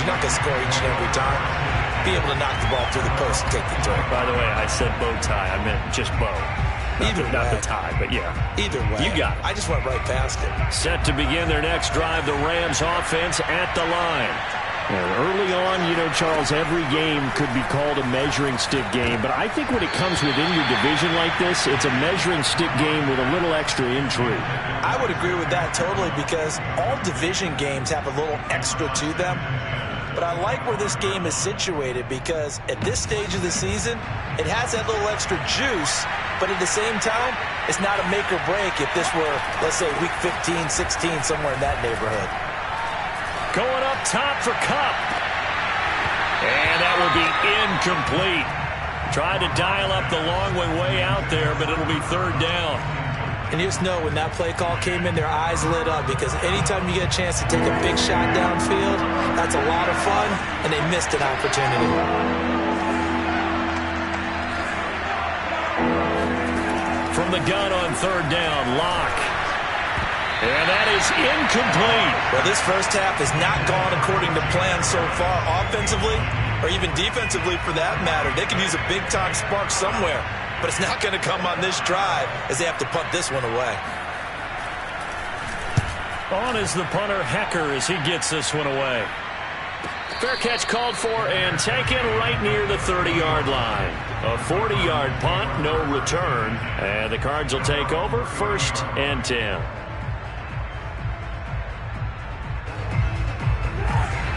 You're not going to score each and every time. Be able to knock the ball through the post and take the throw. By the way, I said bow tie. I meant just bow. Not the tie, but yeah. Either way. You got it. I just went right past it. Set to begin their next drive, the Rams offense at the line. Early on, Charles, every game could be called a measuring stick game, but I think when it comes within your division like this, it's a measuring stick game with a little extra intrigue. I would agree with that totally, because all division games have a little extra to them. But I like where this game is situated, because at this stage of the season, it has that little extra juice, but at the same time, it's not a make or break if this were, let's say, week 15, 16, somewhere in that neighborhood. Going up top for Kupp. And that will be incomplete. Tried to dial up the long way out there, but it'll be third down. And you just know when that play call came in, their eyes lit up, because anytime you get a chance to take a big shot downfield, that's a lot of fun, and they missed an opportunity. From the gun on third down, Locke. And that is incomplete. Well, this first half has not gone according to plan so far, offensively or even defensively for that matter. They could use a big-time spark somewhere, but it's not going to come on this drive as they have to punt this one away. On is the punter, Hecker, as he gets this one away. Fair catch called for and taken right near the 30-yard line. A 40-yard punt, no return. And the Cards will take over, 1st and 10.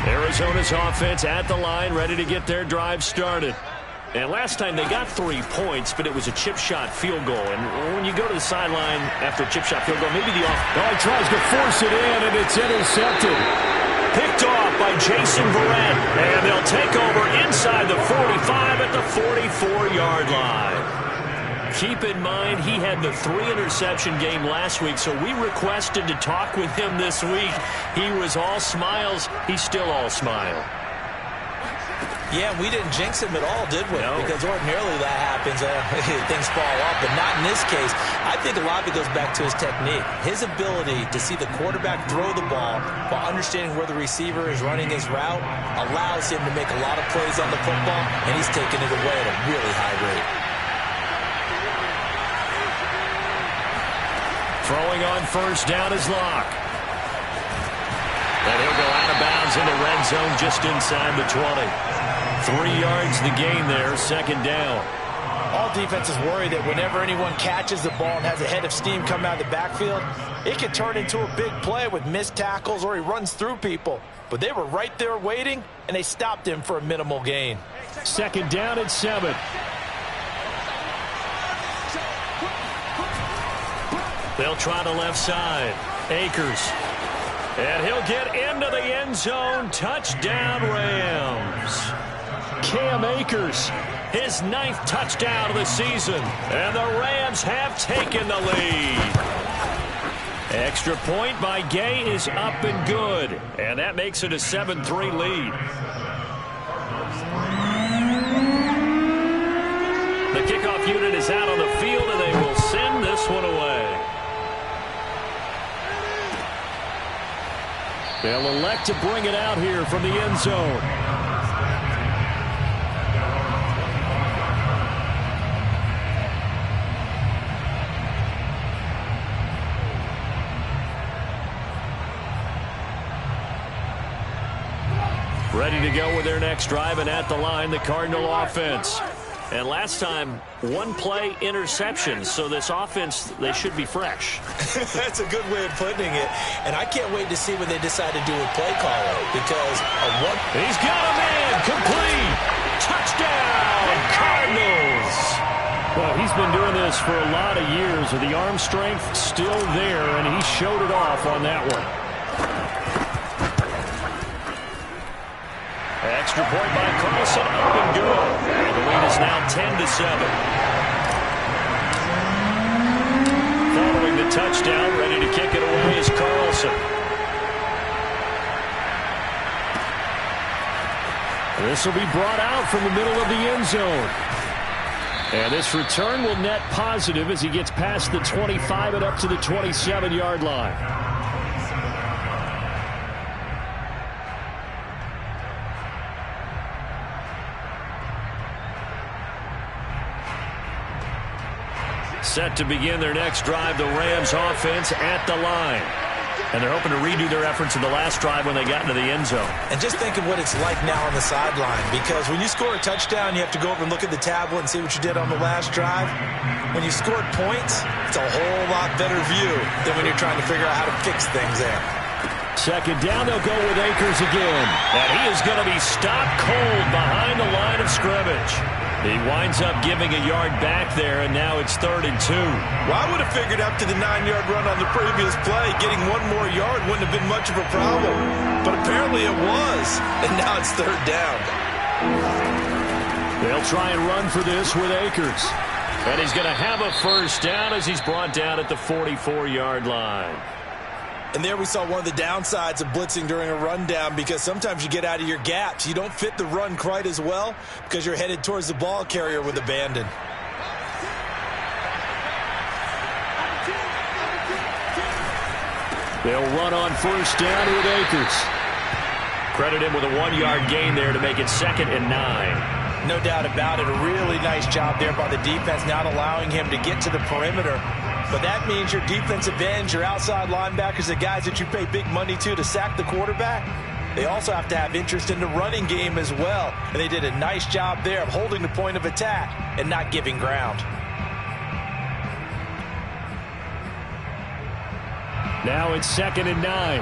Arizona's offense at the line, ready to get their drive started. And last time they got 3 points, but it was a chip shot field goal. And when you go to the sideline after a chip shot field goal, maybe the he tries to force it in, and it's intercepted. Picked off by Jason Verrett. And they'll take over inside the 45 at the 44-yard line. Keep in mind, he had the 3-interception game last week, so we requested to talk with him this week. He was all smiles. He's still all smile. Yeah, we didn't jinx him at all, did we? No. Because ordinarily that happens. Things fall off, but not in this case. I think a lot of it goes back to his technique. His ability to see the quarterback throw the ball while understanding where the receiver is running his route allows him to make a lot of plays on the football, and he's taking it away at a really high rate. Throwing on first down is Locke. And he'll go out of bounds in the red zone just inside the 20. 3 yards the gain there, 2nd down. All defenses worry that whenever anyone catches the ball and has a head of steam come out of the backfield, it can turn into a big play with missed tackles or he runs through people. But they were right there waiting, and they stopped him for a minimal gain. 2nd down and 7. They'll try the left side. Akers. And he'll get into the end zone. Touchdown, Rams. Cam Akers. His 9th touchdown of the season. And the Rams have taken the lead. Extra point by Gay is up and good. And that makes it a 7-3 lead. The kickoff unit is out on the field, and they will send this one away. They'll elect to bring it out here from the end zone. Ready to go with their next drive, and at the line, the Cardinal offense. And last time, 1-play interception. So this offense, they should be fresh. That's a good way of putting it. And I can't wait to see what they decide to do with play calling. Because he's got a man. Complete. Touchdown, Cardinals. Well, he's been doing this for a lot of years. With the arm strength still there, and he showed it off on that one. Extra point by Carlson, up and good. And the lead is now 10-7. Following the touchdown, ready to kick it away is Carlson. This will be brought out from the middle of the end zone. And this return will net positive as he gets past the 25 and up to the 27-yard line. Set to begin their next drive, the Rams offense at the line. And they're hoping to redo their efforts in the last drive when they got into the end zone. And just think of what it's like now on the sideline, because when you score a touchdown, you have to go over and look at the tablet and see what you did on the last drive. When you scored points, it's a whole lot better view than when you're trying to figure out how to fix things there. Second down, they'll go with Akers again. And he is going to be stopped cold behind the line of scrimmage. He winds up giving a yard back there, and now it's 3rd and 2. Well, I would have figured after the 9-yard run on the previous play, getting one more yard wouldn't have been much of a problem. But apparently it was, and now it's 3rd down. They'll try and run for this with Akers. And he's going to have a first down as he's brought down at the 44-yard line. And there we saw one of the downsides of blitzing during a rundown, because sometimes you get out of your gaps. You don't fit the run quite as well because you're headed towards the ball carrier with abandon. They'll run on first down with Akers. Credit him with a 1-yard gain there to make it 2nd and 9. No doubt about it. A really nice job there by the defense, not allowing him to get to the perimeter. But that means your defensive ends, your outside linebackers, the guys that you pay big money to sack the quarterback, they also have to have interest in the running game as well. And they did a nice job there of holding the point of attack and not giving ground. Now it's 2nd and 9.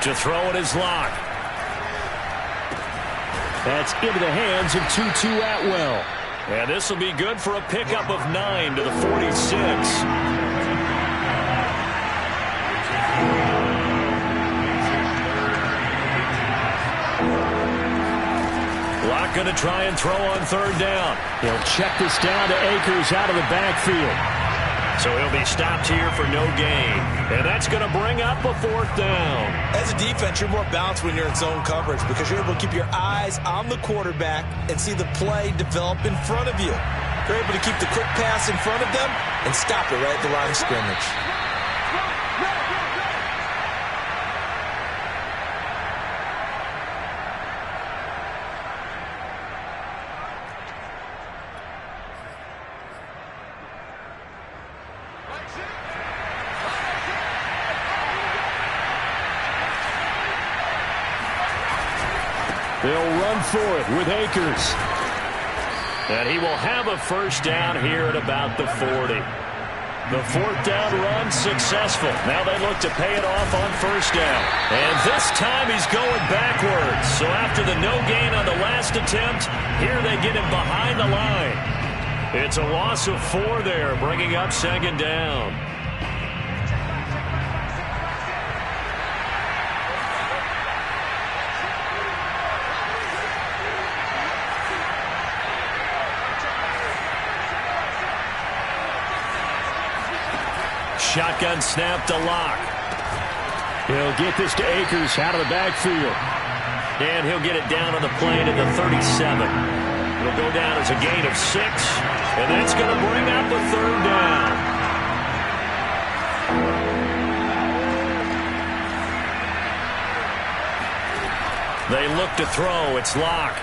To throw it is Locke. That's into the hands of Tutu Atwell. And this will be good for a pickup of 9 to the 46. Locke going to try and throw on 3rd down. He'll check this down to Akers out of the backfield. So he'll be stopped here for no gain. And that's going to bring up a 4th down. As a defense, you're more balanced when you're in zone coverage because you're able to keep your eyes on the quarterback and see the play develop in front of you. You're able to keep the quick pass in front of them and stop it right at the line of scrimmage. They'll run for it with Akers. And he will have a first down here at about the 40. The 4th down run successful. Now they look to pay it off on first down. And this time he's going backwards. So after the no gain on the last attempt, here they get him behind the line. It's a loss of 4 there, bringing up 2nd down. Shotgun snap to Locke. He'll get this to Akers out of the backfield. And he'll get it down on the play to the 37. It'll go down as a gain of 6. And that's going to bring up a 3rd down. They look to throw. It's Locke.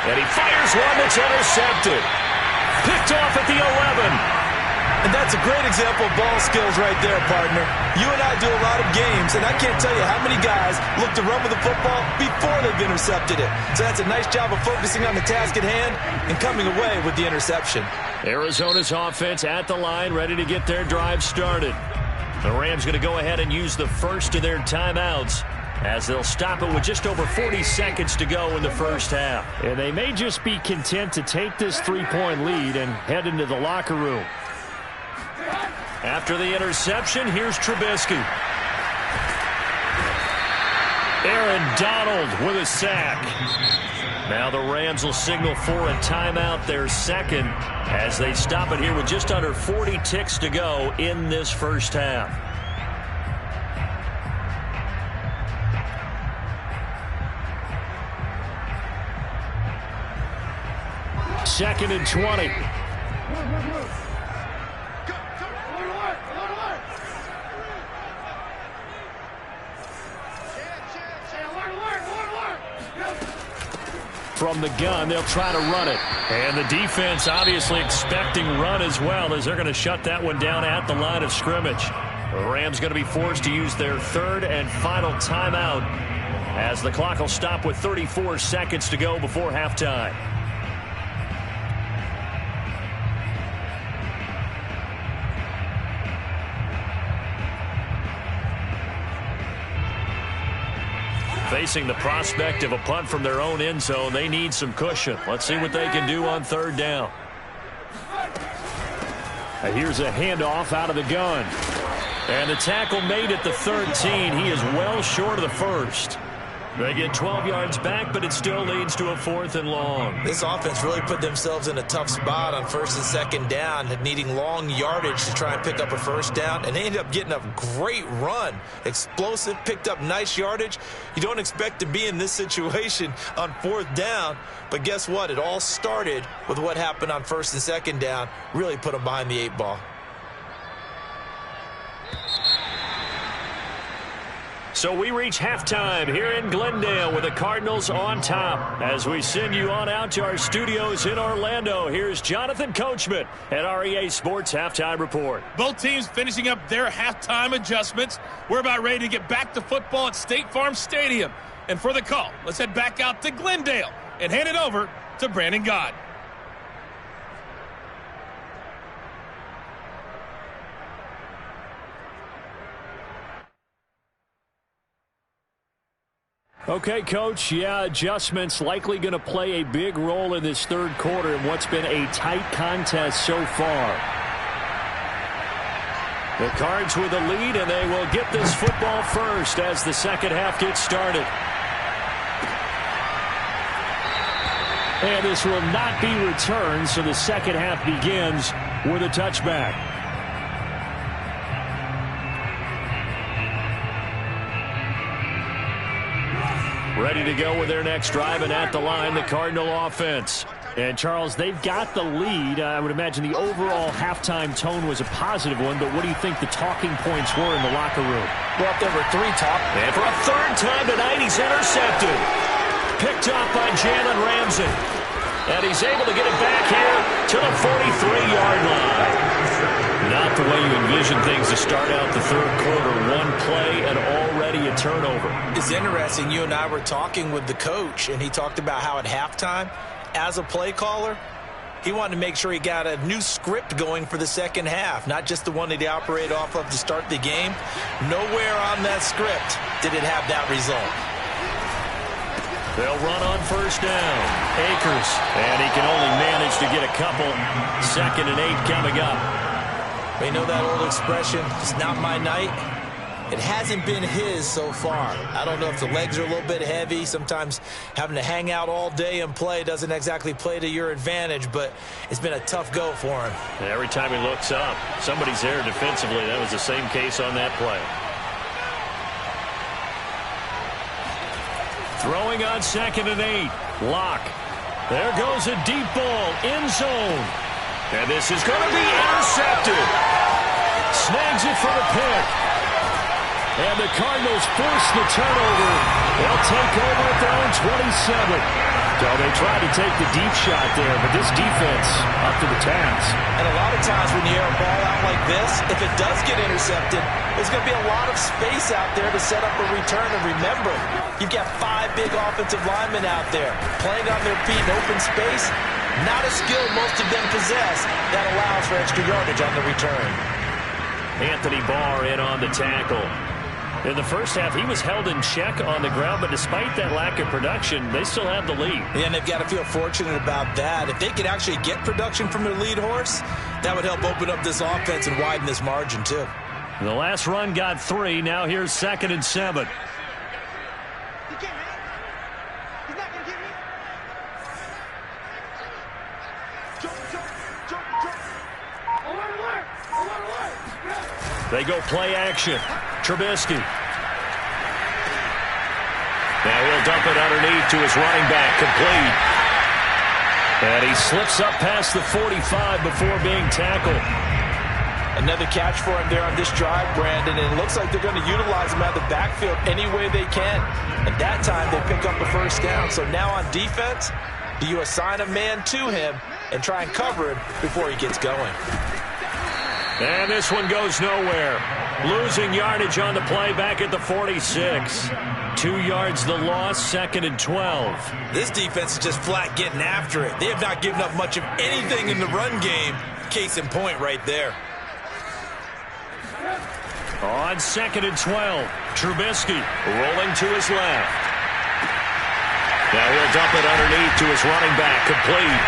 And he fires one that's intercepted. Picked off at the 11. And that's a great example of ball skills right there, partner. You and I do a lot of games, and I can't tell you how many guys look to run with the football before they've intercepted it. So that's a nice job of focusing on the task at hand and coming away with the interception. Arizona's offense at the line, ready to get their drive started. The Rams going to go ahead and use the first of their timeouts as they'll stop it with just over 40 seconds to go in the first half. And they may just be content to take this 3-point lead and head into the locker room. After the interception, here's Trubisky. Aaron Donald with a sack. Now the Rams will signal for a timeout, their second, as they stop it here with just under 40 ticks to go in this first half. Second and 20. from the gun. They'll try to run it. And the defense obviously expecting run as well, as they're going to shut that one down at the line of scrimmage. The Rams going to be forced to use their third and final timeout, as the clock will stop with 34 seconds to go before halftime. Facing the prospect of a punt from their own end zone, they need some cushion. Let's see what they can do on third down. Here's a handoff out of the gun. And the tackle made at the 13. He is well short of the first. They get 12 yards back, but it still leads to a 4th and long. This offense really put themselves in a tough spot on first and second down, needing long yardage to try and pick up a first down, and they ended up getting a great run. Explosive, picked up nice yardage. You don't expect to be in this situation on 4th down, but guess what? It all started with what happened on first and second down. Really put them behind the 8 ball. So we reach halftime here in Glendale with the Cardinals on top. As we send you on out to our studios in Orlando, here's Jonathan Coachman at REA Sports Halftime Report. Both teams finishing up their halftime adjustments. We're about ready to get back to football at State Farm Stadium. And for the call, let's head back out to Glendale and hand it over to Brandon Gott. Okay, Coach, adjustments likely going to play a big role in this third quarter in what's been a tight contest so far. The Cards with the lead, and they will get this football first as the second half gets started. And this will not be returned, so the second half begins with a touchback. Ready to go with their next drive, and at the line, the Cardinal offense. And, Charles, they've got the lead. I would imagine the overall halftime tone was a positive one, but what do you think the talking points were in the locker room? Well, there were 3 top. And for a third time tonight, he's intercepted. Picked off by Jalen Ramsey. And he's able to get it back here to the 43-yard line. Not the way you envision things to start out the third quarter. One play and already a turnover. It's interesting. You and I were talking with the coach, and he talked about how at halftime, as a play caller, he wanted to make sure he got a new script going for the second half, not just the one that he operated off of to start the game. Nowhere on that script did it have that result. They'll run on first down. Akers, and he can only manage to get a couple. 2nd and 8 coming up. We know that old expression, it's not my night. It hasn't been his so far. I don't know if the legs are a little bit heavy. Sometimes having to hang out all day and play doesn't exactly play to your advantage, but it's been a tough go for him. And every time he looks up, somebody's there defensively. That was the same case on that play. Throwing on 2nd and 8. Lock. There goes a deep ball. End zone. And this is going to be intercepted. Snags it for the pick. And the Cardinals force the turnover. They'll take over at their own 27. So they tried to take the deep shot there, but this defense up to the task. And a lot of times when you air a ball out like this, if it does get intercepted, there's going to be a lot of space out there to set up a return. And remember, you've got 5 big offensive linemen out there playing on their feet in open space. Not a skill most of them possess that allows for extra yardage on the return. Anthony Barr in on the tackle. In the first half, he was held in check on the ground, but despite that lack of production, they still have the lead. Yeah, and they've got to feel fortunate about that. If they could actually get production from their lead horse, that would help open up this offense and widen this margin, too. The last run got 3. Now here's 2nd and 7. They go play action. Trubisky. Now he'll dump it underneath to his running back. Complete. And he slips up past the 45 before being tackled. Another catch for him there on this drive, Brandon, and it looks like they're going to utilize him out of the backfield any way they can. And that time they pick up a first down. So now on defense, do you assign a man to him and try and cover him before he gets going? And this one goes nowhere. Losing yardage on the play back at the 46. 2 yards the loss, 2nd and 12. This defense is just flat getting after it. They have not given up much of anything in the run game. Case in point right there. On 2nd and 12, Trubisky rolling to his left. Now he'll dump it underneath to his running back, complete.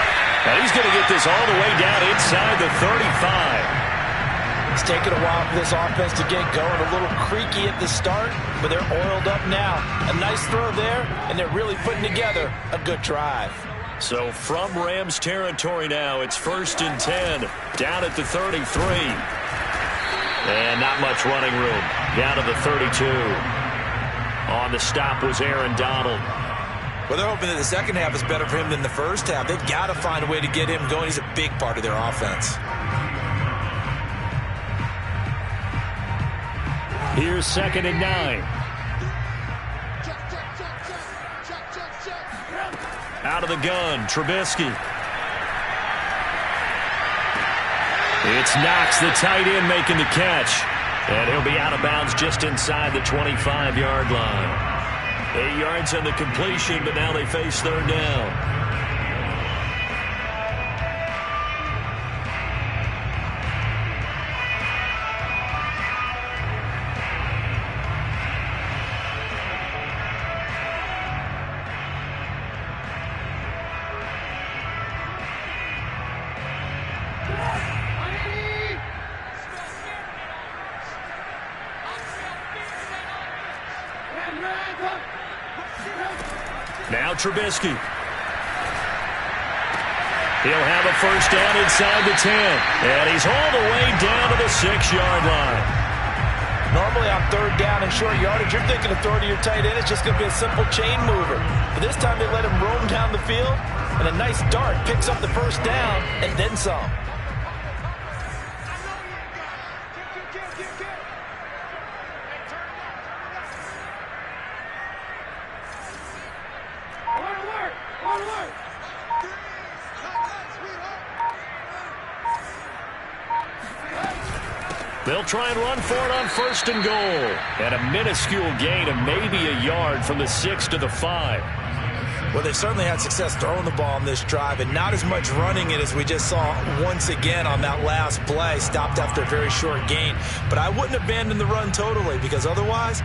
And he's going to get this all the way down inside the 35. It's taken a while for this offense to get going. A little creaky at the start, but they're oiled up now. A nice throw there, and they're really putting together a good drive. So from Rams territory now, it's 1st and 10, down at the 33. And not much running room, down to the 32. On the stop was Aaron Donald. Well, they're hoping that the second half is better for him than the first half. They've got to find a way to get him going. He's a big part of their offense. Here's 2nd and 9. Out of the gun, Trubisky. It's Knox, the tight end, making the catch. And he'll be out of bounds just inside the 25-yard line. 8 yards on the completion, but now they face 3rd down. Now Trubisky. He'll have a first down inside the 10. And he's all the way down to the 6-yard line. Normally on 3rd down and short yardage, you're thinking of throwing to your tight end. It's just going to be a simple chain mover. But this time they let him roam down the field, and a nice dart picks up the first down and then some. They'll try and run for it on 1st and goal. And a minuscule gain of maybe a yard from the 6 to the 5. Well, they certainly had success throwing the ball on this drive, and not as much running it as we just saw once again on that last play. Stopped after a very short gain. But I wouldn't abandon the run totally, because otherwise...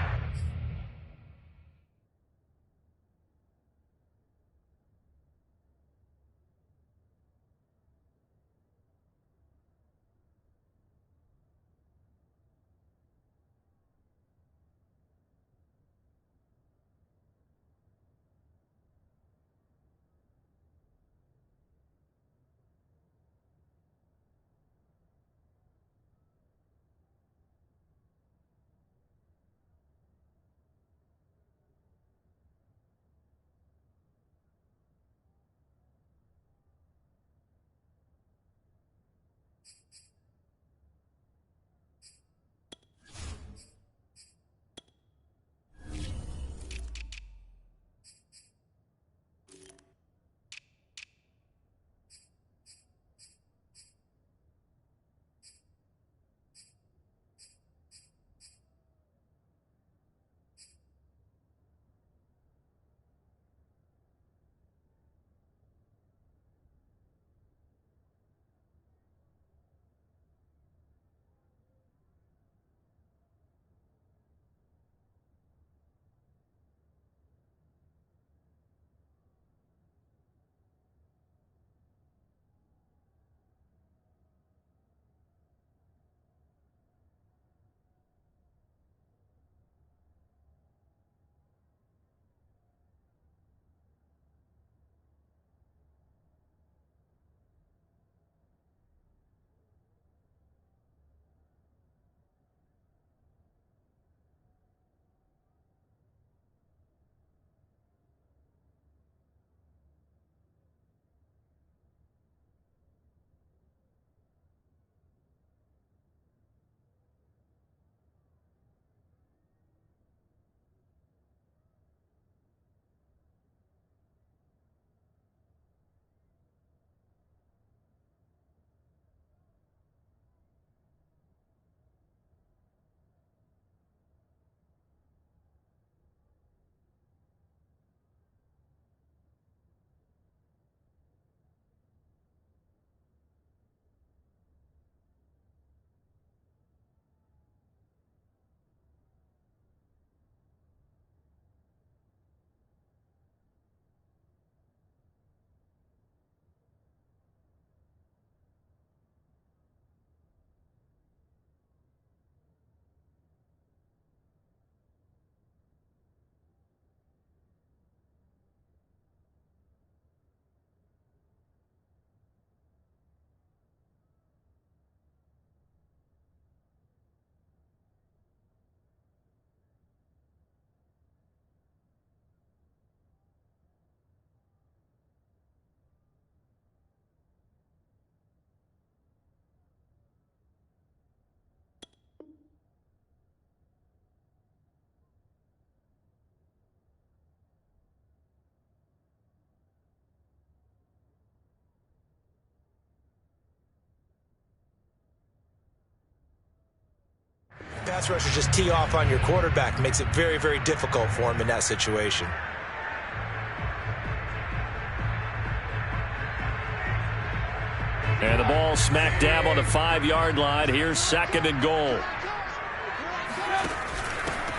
pass rushers just tee off on your quarterback. Makes it very, very difficult for him in that situation. And the ball smack dab on the 5-yard line. Here's 2nd and goal.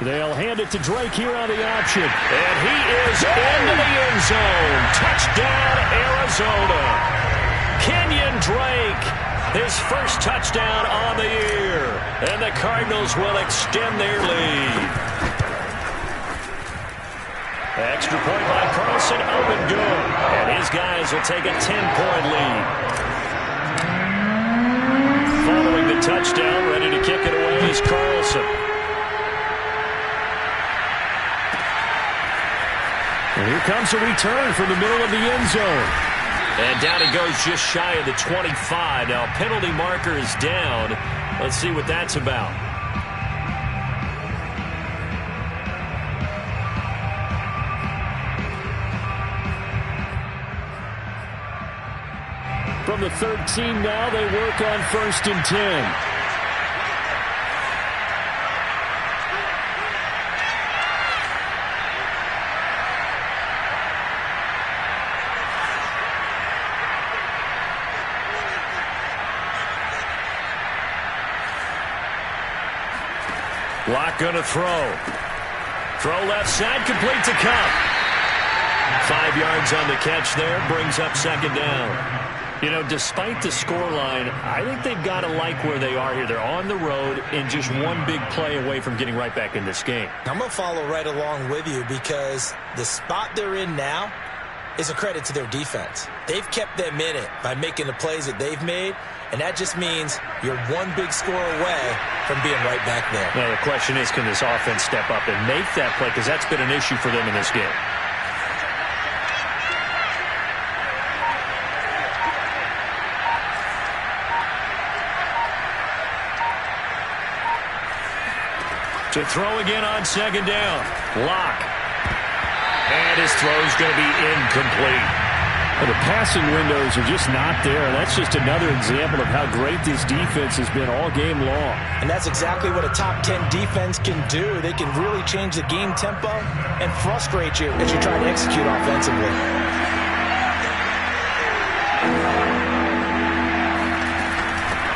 They'll hand it to Drake here on the option. And he is into the end zone. Touchdown, Arizona. Kenyon Drake, his first touchdown on the year. And the Cardinals will extend their lead. Extra point by Carlson, up and good. And his guys will take a 10-point lead. Following the touchdown, ready to kick it away is Carlson. And here comes a return from the middle of the end zone. And down he goes just shy of the 25. Now, penalty marker is down. Let's see what that's about. From the 13 now, they work on 1st and 10. Lock gonna throw. Throw left side, complete to Cup. 5 yards on the catch there, brings up 2nd down. You know, despite the scoreline, I think they've got to like where they are here. They're on the road and just one big play away from getting right back in this game. I'm going to follow right along with you because the spot they're in now is a credit to their defense. They've kept them in it by making the plays that they've made, and that just means you're one big score away from being right back there. Now, the question is, can this offense step up and make that play? Because that's been an issue for them in this game. To throw again on 2nd down. Lock. And his throw's going to be incomplete. Well, the passing windows are just not there. That's just another example of how great this defense has been all game long. And that's exactly what a top 10 defense can do. They can really change the game tempo and frustrate you as you try to execute offensively.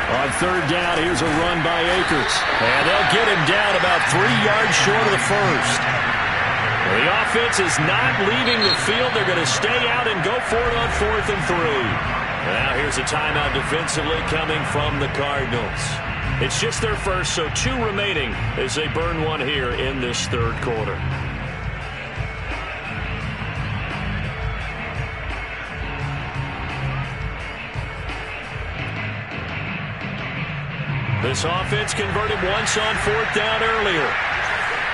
On 3rd down, here's a run by Akers. And they'll get him down about 3 yards short of the first. The offense is not leaving the field. They're going to stay out and go for it on 4th and 3. Now here's a timeout defensively coming from the Cardinals. It's just their first, so 2 remaining as they burn one here in this 3rd quarter. This offense converted once on 4th down earlier.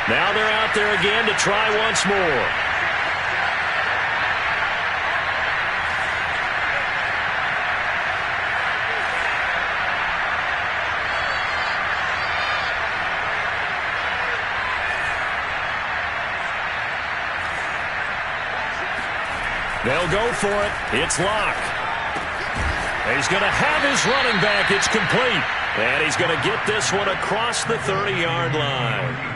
Now they're out there again to try once more. They'll go for it. It's Locke. He's going to have his running back. It's complete. And he's going to get this one across the 30-yard line.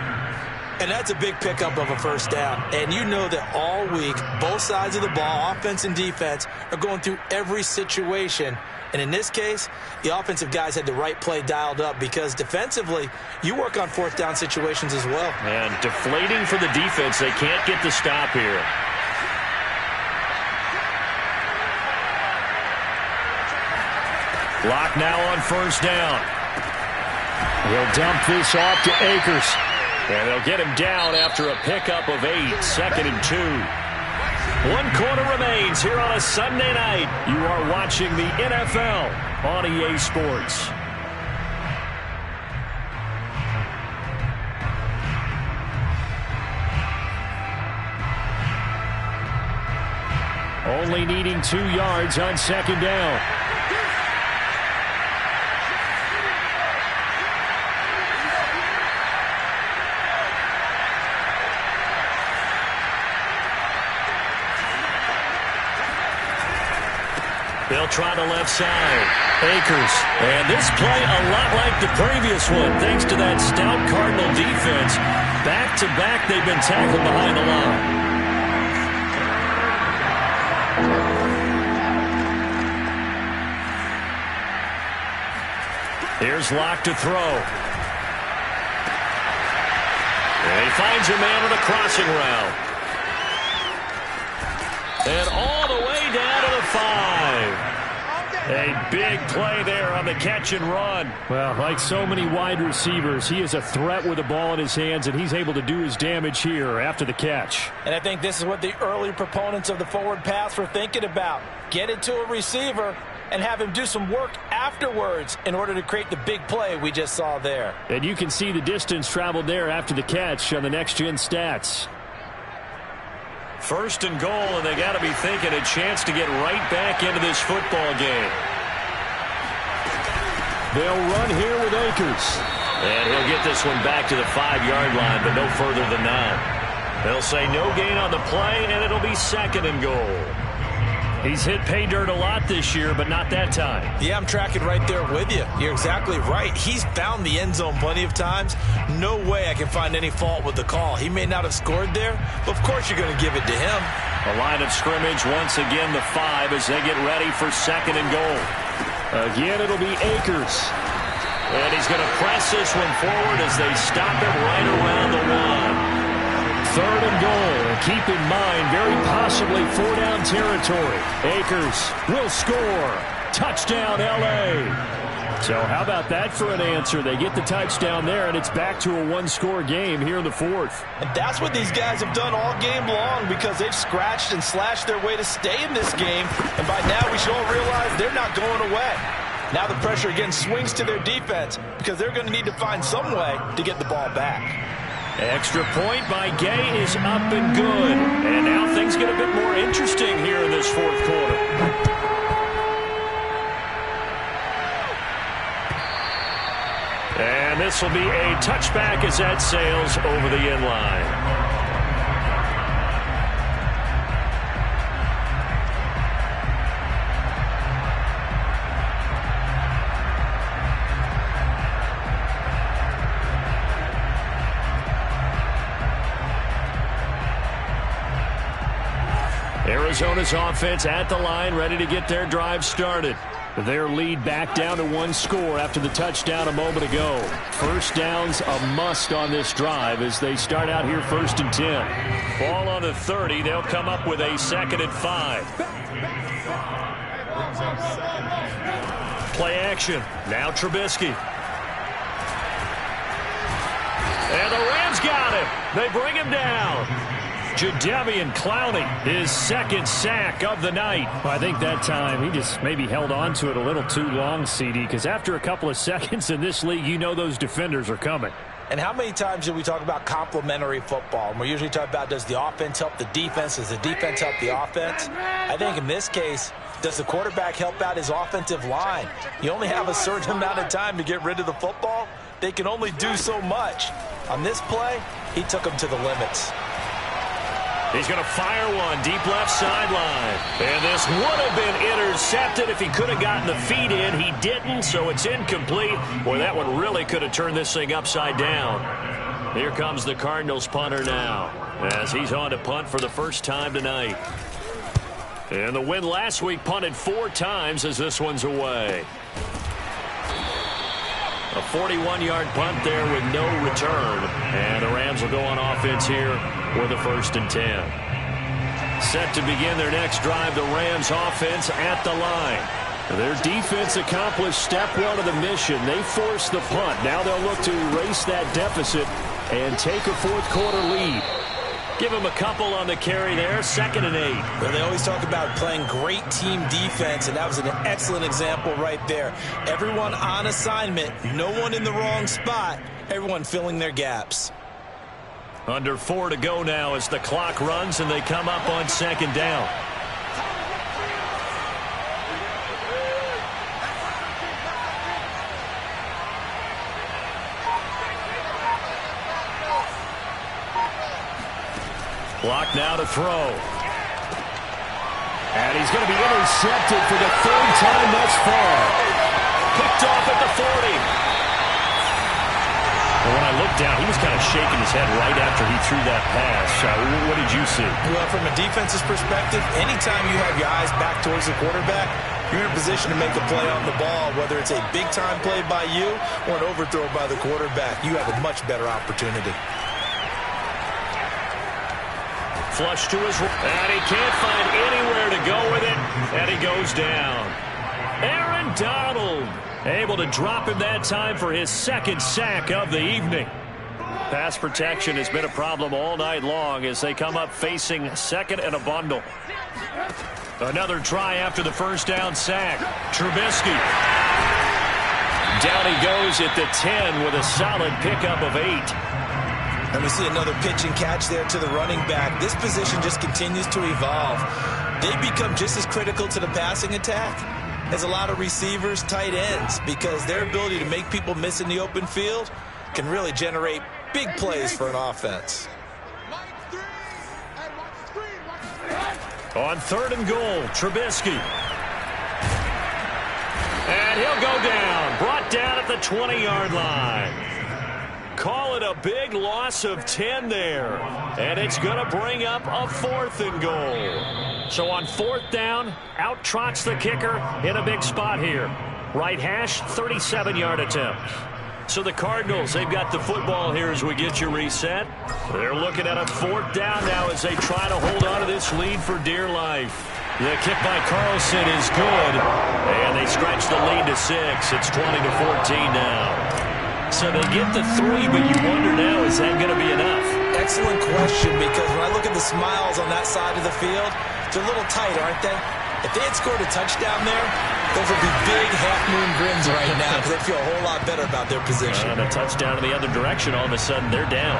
And that's a big pickup of a 1st down. And you know that all week, both sides of the ball, offense and defense, are going through every situation. And in this case, the offensive guys had the right play dialed up because defensively, you work on 4th down situations as well. And deflating for the defense. They can't get the stop here. Lock now on 1st down. He'll dump this off to Akers. And they'll get him down after a pickup of 8, 2nd and 2. 1 quarter remains here on a Sunday night. You are watching the NFL on EA Sports. Only needing 2 yards on 2nd down. They'll try the left side. Akers. And this play a lot like the previous one, thanks to that stout Cardinal defense. Back-to-back, they've been tackled behind the line. Here's Locke to throw. And he finds a man on a crossing route. And all the way down to the 5. A big play there on the catch and run. Well, like so many wide receivers, he is a threat with the ball in his hands, and he's able to do his damage here after the catch. And I think this is what the early proponents of the forward pass were thinking about. Get it to a receiver and have him do some work afterwards in order to create the big play we just saw there. And you can see the distance traveled there after the catch on the next-gen stats. First and goal, and they got to be thinking a chance to get right back into this football game. They'll run here with Akers. And he'll get this one back to the 5-yard line, but no further than that. They'll say no gain on the play, and it'll be second and goal. He's hit pay dirt a lot this year, but not that time. Yeah, I'm tracking right there with you. You're exactly right. He's found the end zone plenty of times. No way I can find any fault with the call. He may not have scored there, but of course you're going to give it to him. A line of scrimmage, once again the 5 as they get ready for second and goal. Again, it'll be Akers. And he's going to press this one forward as they stop it right around the 1. Third and goal. Keep in mind, very possibly 4-down territory. Akers will score. Touchdown, L.A. So how about that for an answer? They get the touchdown there, and it's back to a one-score game here in the fourth. And that's what these guys have done all game long because they've scratched and slashed their way to stay in this game. And by now we should all realize they're not going away. Now the pressure again swings to their defense because they're going to need to find some way to get the ball back. Extra point by Gay is up and good. And now things get a bit more interesting here in this fourth quarter. And this will be a touchback as that sails over the end line. Arizona's offense at the line, ready to get their drive started. Their lead back down to one score after the touchdown a moment ago. First down's a must on this drive as they start out here 1st and 10. Ball on the 30. They'll come up with a 2nd and 5. Play action. Now Trubisky. And the Rams got him. They bring him down. Jadeveon Clowney, his 2nd sack of the night. Well, I think that time he just maybe held on to it a little too long, CD, because after a couple of seconds in this league, you know those defenders are coming. And how many times do we talk about complementary football? And we're usually talking about, does the offense help the defense? Does the defense help the offense? I think in this case, does the quarterback help out his offensive line? You only have a certain amount of time to get rid of the football. They can only do so much. On this play, he took them to the limits. He's going to fire one deep left sideline. And this would have been intercepted if he could have gotten the feet in. He didn't, so it's incomplete. Boy, that one really could have turned this thing upside down. Here comes the Cardinals punter now as he's on to punt for the first time tonight. And the win last week punted 4 times as this one's away. A 41-yard punt there with no return. And the Rams will go on offense here with a 1st and 10. Set to begin their next drive, the Rams offense at the line. Their defense accomplished step 1 of the mission. They forced the punt. Now they'll look to erase that deficit and take a fourth quarter lead. Give them a couple on the carry there, 2nd and 8. Well, they always talk about playing great team defense, and that was an excellent example right there. Everyone on assignment, no one in the wrong spot, everyone filling their gaps. Under 4 to go now as the clock runs and they come up on 2nd down. Clock now to throw. And he's going to be intercepted for the 3rd time thus far. picked off at the 40. When I looked down, he was kind of shaking his head right after he threw that pass. What did you see? Well, from a defense's perspective, anytime you have your eyes back towards the quarterback, you're in a position to make a play on the ball, whether it's a big-time play by you or an overthrow by the quarterback. You have a much better opportunity. Flush to his right, and he can't find anywhere to go with it, and he goes down. Aaron Donald able to drop him that time for his second sack of the evening. Pass protection has been a problem all night long as they come up facing second and a bundle. Another try after the first down sack. Trubisky. Down he goes at the 10 with a solid pickup of 8. And we see another pitch and catch there to the running back. This position just continues to evolve. They become just as critical to the passing attack as a lot of receivers, tight ends, because their ability to make people miss in the open field can really generate big plays for an offense. On 3rd and goal, Trubisky. And he'll go down. Brought down at the 20-yard line. Call it a big loss of 10 there. And it's going to bring up a 4th and goal. So on 4th down, out trots the kicker in a big spot here. Right hash, 37-yard attempt. So the Cardinals, they've got the football here as we get you reset. They're looking at a 4th down now as they try to hold on to this lead for dear life. The kick by Carlson is good. And they stretch the lead to 6. It's 20-14 now. So they get the 3, but you wonder now, is that going to be enough? Excellent question, because when I look at the smiles on that side of the field, they're a little tight, aren't they? If they had scored a touchdown there, those would be big half-moon grins right now because they feel a whole lot better about their position. And a touchdown in the other direction, all of a sudden they're down.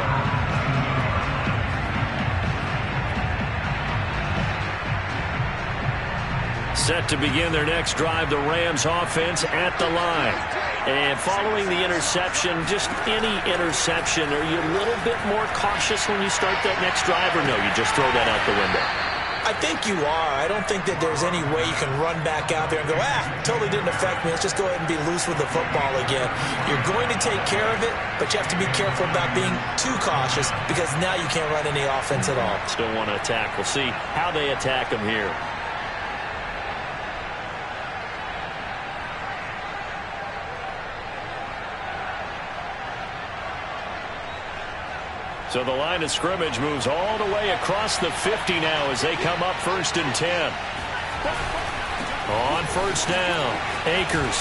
Set to begin their next drive, the Rams offense at the line. And following the interception, just any interception, are you a little bit more cautious when you start that next drive, or no, you just throw that out the window? I think you are. I don't think that there's any way you can run back out there and go, totally didn't affect me. Let's just go ahead and be loose with the football again. You're going to take care of it, but you have to be careful about being too cautious because now you can't run any offense at all. Still want to attack. We'll see how they attack them here. So the line of scrimmage moves all the way across the 50 now as they come up 1st and 10. On 1st down, Akers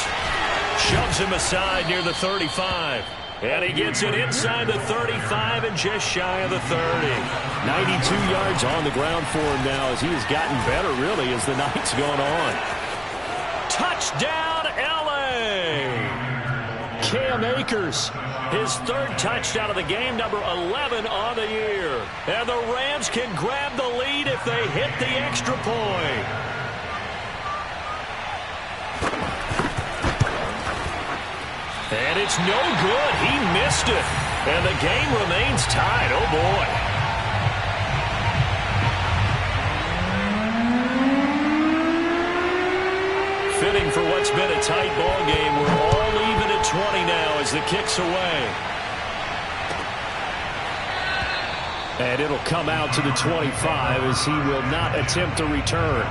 shoves him aside near the 35. And he gets it inside the 35 and just shy of the 30. 92 yards on the ground for him now as he has gotten better, really, as the night's going on. Touchdown, L.A. Cam Akers. His 3rd touchdown of the game, number 11 on the year. And the Rams can grab the lead if they hit the extra point. And it's no good. He missed it. And the game remains tied. Oh, boy. Fitting for what's been a tight ball game. We're all even at 20 now as the kick's away. And it'll come out to the 25 as he will not attempt to return.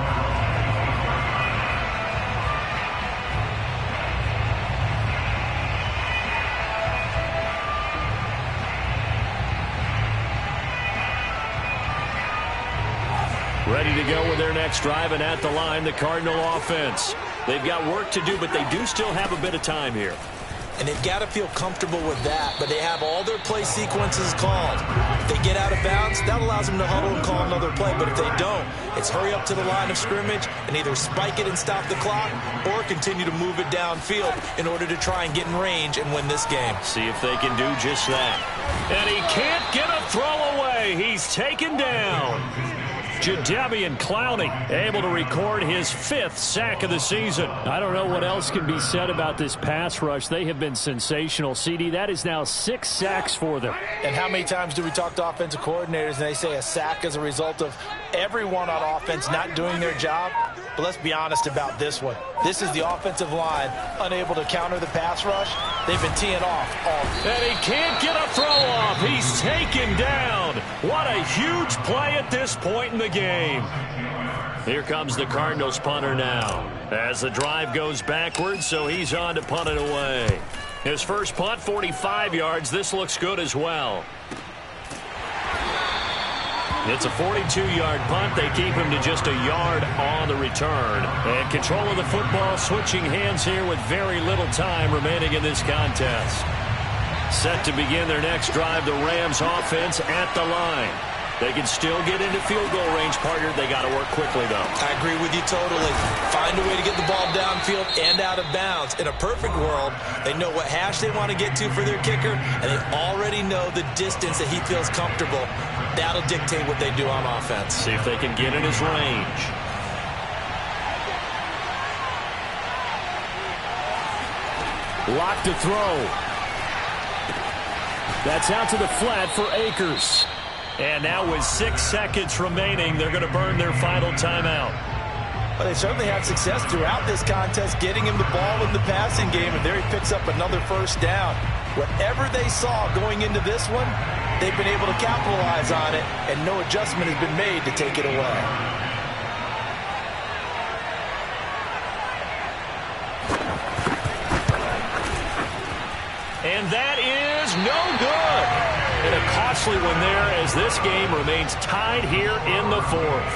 Ready to go with their next drive, and at the line, the Cardinal offense. They've got work to do, but they do still have a bit of time here. And they've got to feel comfortable with that, but they have all their play sequences called. If they get out of bounds, that allows them to huddle and call another play, but if they don't, it's hurry up to the line of scrimmage and either spike it and stop the clock or continue to move it downfield in order to try and get in range and win this game. See if they can do just that. And he can't get a throw away. He's taken down. Jadeveon Clowney able to record his 5th sack of the season. I don't know what else can be said about this pass rush. They have been sensational, CD. That is now 6 sacks for them. And how many times do we talk to offensive coordinators and they say a sack as a result of everyone on offense not doing their job? But let's be honest about this one. This is the offensive line unable to counter the pass rush. They've been teeing off all. And he can't get a throw off. He's taken down. What a huge play at this point in the game. Here comes the Cardinals punter now. As the drive goes backwards, so he's on to punt it away. His first punt, 45 yards. This looks good as well. It's a 42-yard punt. They keep him to just a yard on the return. And control of the football switching hands here with very little time remaining in this contest. Set to begin their next drive, the Rams offense at the line. They can still get into field goal range, partner. They got to work quickly, though. I agree with you totally. Find a way to get the ball downfield and out of bounds. In a perfect world, they know what hash they want to get to for their kicker, and they already know the distance that he feels comfortable. That'll dictate what they do on offense. See if they can get in his range. Lock to throw. That's out to the flat for Akers. And now with 6 seconds remaining, they're going to burn their final timeout. Well, they certainly had success throughout this contest getting him the ball in the passing game, and there he picks up another first down. Whatever they saw going into this one, they've been able to capitalize on it, and no adjustment has been made to take it away. And that is no good. And a costly one there as this game remains tied here in the fourth.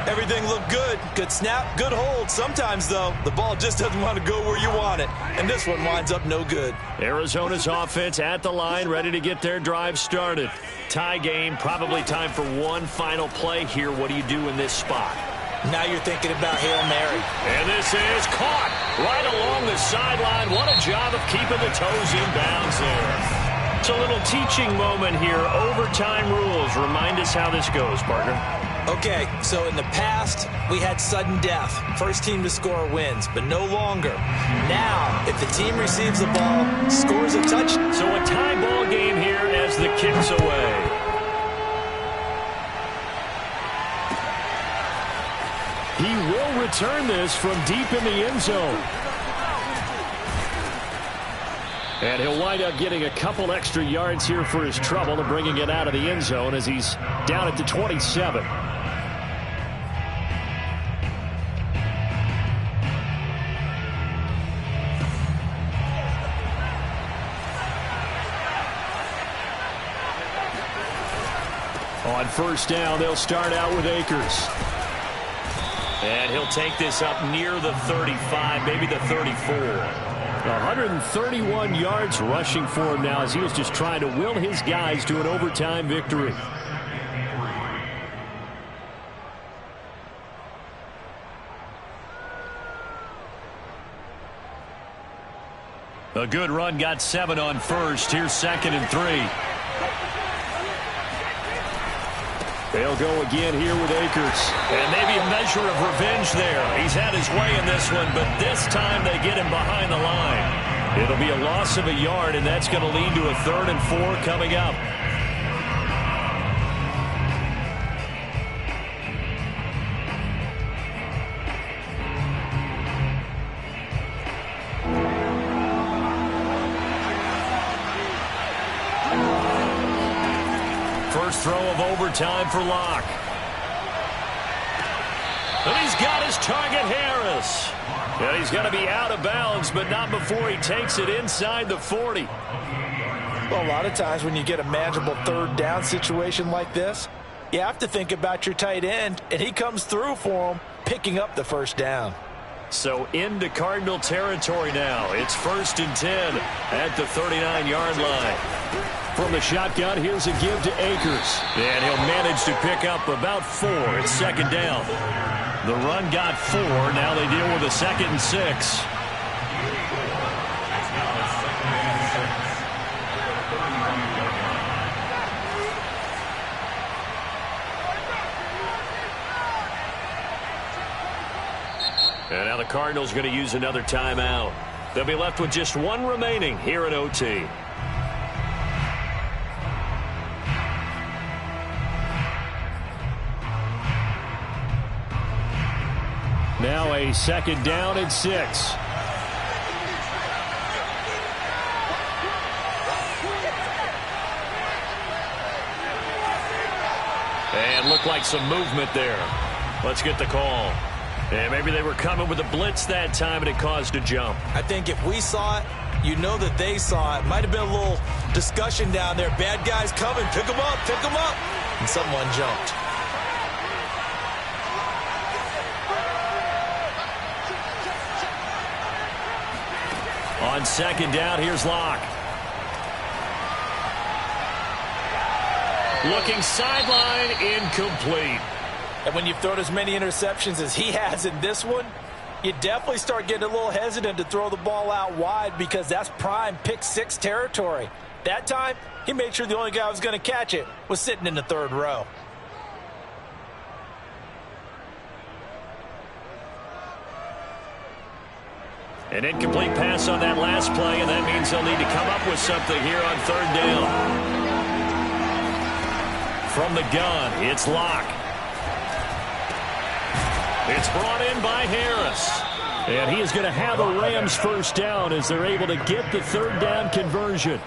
Everything looked good. Good snap, good hold. Sometimes, though, the ball just doesn't want to go where you want it. And this one winds up no good. Arizona's offense at the line, ready to get their drive started. Tie game, probably time for one final play here. What do you do in this spot? Now you're thinking about Hail Mary. And this is caught right along the sideline. What a job of keeping the toes in bounds there. It's a little teaching moment here. Overtime rules. Remind us how this goes, partner. Okay, so in the past, we had sudden death. First team to score wins, but no longer. Now, if the team receives the ball, scores a touchdown. So a tie ball game here as the kick's away. He will return this from deep in the end zone. And he'll wind up getting a couple extra yards here for his trouble and bringing it out of the end zone as he's down at the 27. On first down, they'll start out with Akers. And he'll take this up near the 35, maybe the 34. 131 yards rushing for him now as he was just trying to will his guys to an overtime victory. A good run, got 7 on first. Here's 2nd and 3. They'll go again here with Akers. And maybe a measure of revenge there. He's had his way in this one, but this time they get him behind the line. It'll be a loss of a yard, and that's going to lead to a 3rd and 4 coming up. First throw of overtime for Locke. And he's got his target, Harris. And he's going to be out of bounds, but not before he takes it inside the 40. Well, a lot of times when you get a manageable 3rd down situation like this, you have to think about your tight end, and he comes through for him, picking up the first down. So into Cardinal territory now. It's 1st and 10 at the 39-yard line. From the shotgun, here's a give to Akers. And he'll manage to pick up about 4. It's 2nd down. The run got 4. Now they deal with a 2nd and 6. And now the Cardinals going to use another timeout. They'll be left with just 1 remaining here in OT. Now a 2nd down and 6. And looked like some movement there. Let's get the call. And maybe they were coming with a blitz that time, and it caused a jump. I think if we saw it, you know that they saw it. Might have been a little discussion down there. Bad guys coming. Pick them up. Pick them up. And someone jumped. On 2nd down, here's Locke. Looking sideline, incomplete. And when you've thrown as many interceptions as he has in this one, you definitely start getting a little hesitant to throw the ball out wide because that's prime pick 6 territory. That time, he made sure the only guy who was going to catch it was sitting in the 3rd row. An incomplete pass on that last play, and that means they'll need to come up with something here on 3rd down. From the gun, it's Locke. It's brought in by Harris. And he is going to have the Rams 1st down as they're able to get the 3rd down conversion.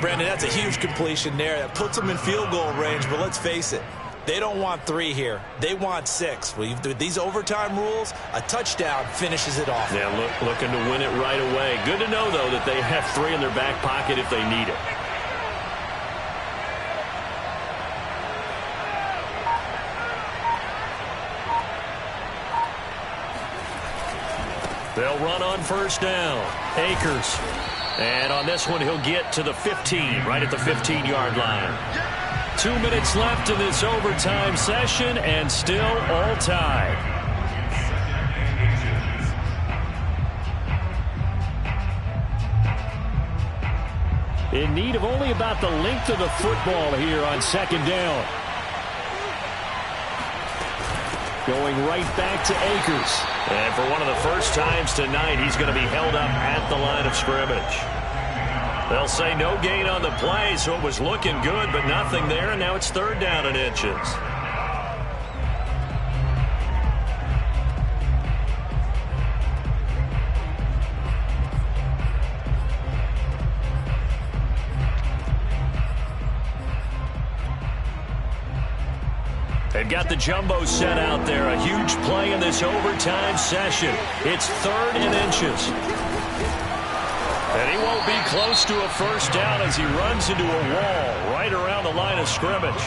Brandon, that's a huge completion there. That puts them in field goal range, but let's face it, they don't want 3 here. They want 6. With these overtime rules, a touchdown finishes it off. Yeah, looking to win it right away. Good to know, though, that they have 3 in their back pocket if they need it. They'll run on 1st down. Akers. And on this one, he'll get to the 15, right at the 15-yard line. 2 minutes left in this overtime session, and still all tied. In need of only about the length of the football here on 2nd down. Going right back to Akers. And for one of the first times tonight, he's going to be held up at the line of scrimmage. They'll say no gain on the play, so it was looking good, but nothing there, and now it's 3rd down and inches. They've got the jumbo set out there. A huge play in this overtime session. It's 3rd and inches. And he won't be close to a 1st down as he runs into a wall right around the line of scrimmage.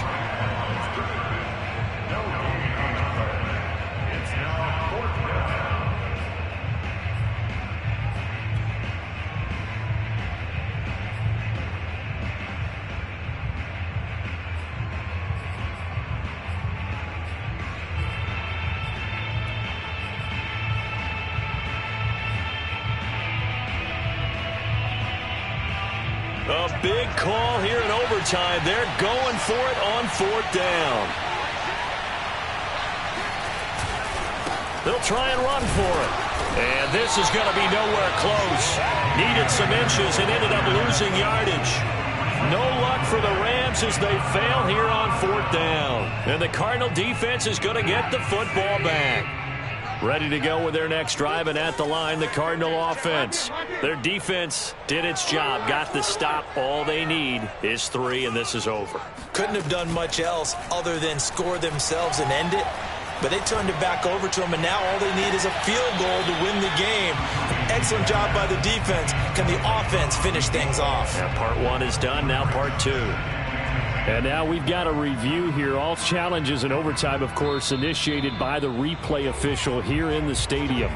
A big call here in overtime. They're going for it on 4th down. They'll try and run for it. And this is going to be nowhere close. Needed some inches and ended up losing yardage. No luck for the Rams as they fail here on 4th down. And the Cardinal defense is going to get the football back. Ready to go with their next drive, and at the line, the Cardinal offense. Their defense did its job, got the stop. All they need is 3, and this is over. Couldn't have done much else other than score themselves and end it, but they turned it back over to them, and now all they need is a field goal to win the game. Excellent job by the defense. Can the offense finish things off? Now part 1 is done, now part 2. And now we've got a review here. All challenges in overtime, of course, initiated by the replay official here in the stadium.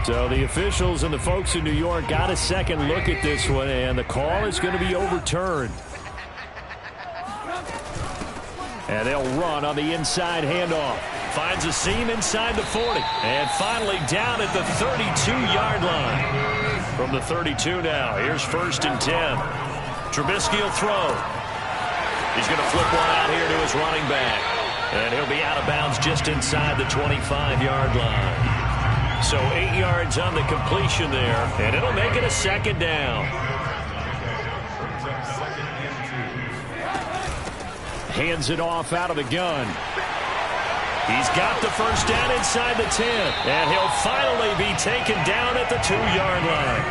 So the officials and the folks in New York got a second look at this one, and the call is going to be overturned. And they'll run on the inside handoff. Finds a seam inside the 40. And finally down at the 32-yard line. From the 32 now, here's 1st and 10. Trubisky will throw. He's going to flip one out here to his running back. And he'll be out of bounds just inside the 25-yard line. So 8 yards on the completion there. And it'll make it a 2nd down. Hands it off out of the gun. He's got the first down inside the 10. And he'll finally be taken down at the 2-yard line.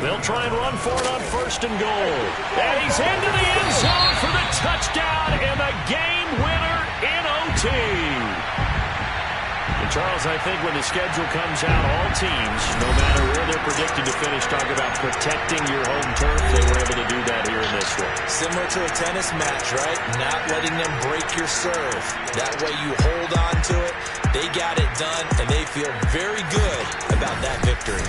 They'll try and run for it on 1st and goal. And he's into the end zone for the touchdown and the game winner in OT. And Charles, I think when the schedule comes out, all teams, no matter where they're predicted to finish, talk about protecting your home turf. They were able to do that here in this one. Similar to a tennis match, right? Not letting them break your serve. That way you hold on to it. They got it done, and they feel very good about that victory.